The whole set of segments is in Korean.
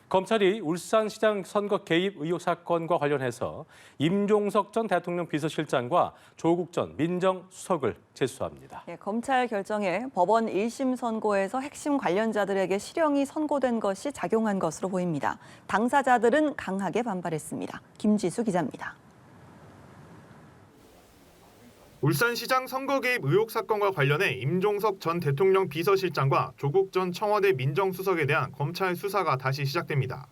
검찰이 울산시장 선거 개입 의혹 사건과 관련해서 임종석 전 대통령 비서실장과 조국 전 민정수석을 재수합니다. 검찰 결정에 법원 1심 선고에서 핵심 관련자들에게 실형이 선고된 것이 작용한 것으로 보입니다. 당사자들은 강하게 반발했습니다. 김지수 기자입니다. 울산시장 선거 개입 의혹 사건과 관련해 임종석 전 대통령 비서실장과 조국 전 청와대 민정수석에 대한 검찰 수사가 다시 시작됩니다.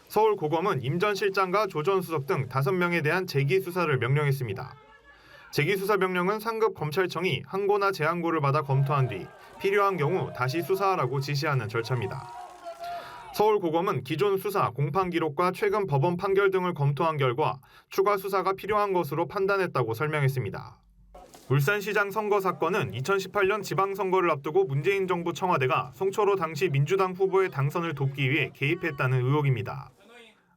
서울고검은 임 전 실장과 조 전 수석 등 5명에 대한 재기수사를 명령했습니다. 재기수사 명령은 상급 검찰청이 항고나 재항고를 받아 검토한 뒤 필요한 경우 다시 수사하라고 지시하는 절차입니다. 서울고검은 기존 수사, 공판 기록과 최근 법원 판결 등을 검토한 결과 추가 수사가 필요한 것으로 판단했다고 설명했습니다. 울산시장 선거 사건은 2018년 지방선거를 앞두고 문재인 정부 청와대가 송철호 당시 민주당 후보의 당선을 돕기 위해 개입했다는 의혹입니다.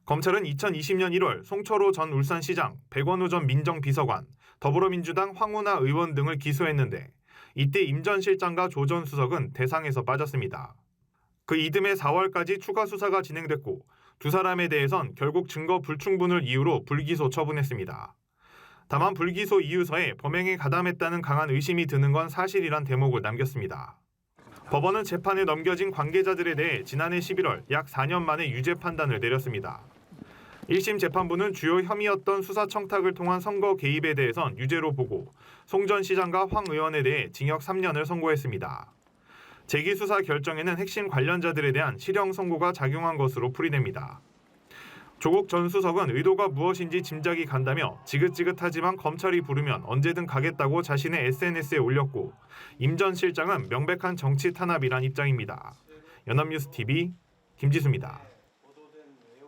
검찰은 2020년 1월 송철호 전 울산시장, 백원우 전 민정비서관, 더불어민주당 황운하 의원 등을 기소했는데 이때 임 전 실장과 조 전 수석은 대상에서 빠졌습니다. 그 이듬해 4월까지 추가 수사가 진행됐고 두 사람에 대해선 결국 증거 불충분을 이유로 불기소 처분했습니다. 다만 불기소 이유서에 범행에 가담했다는 강한 의심이 드는 건 사실이란 대목을 남겼습니다. 법원은 재판에 넘겨진 관계자들에 대해 지난해 11월 약 4년 만에 유죄 판단을 내렸습니다. 1심 재판부는 주요 혐의였던 수사 청탁을 통한 선거 개입에 대해선 유죄로 보고 송 전 시장과 황 의원에 대해 징역 3년을 선고했습니다. 재기수사 결정에는 핵심 관련자들에 대한 실형 선고가 작용한 것으로 풀이됩니다. 조국 전 수석은 의도가 무엇인지 짐작이 간다며 지긋지긋하지만 검찰이 부르면 언제든 가겠다고 자신의 SNS에 올렸고 임 전 실장은 명백한 정치 탄압이란 입장입니다. 연합뉴스TV 김지수입니다.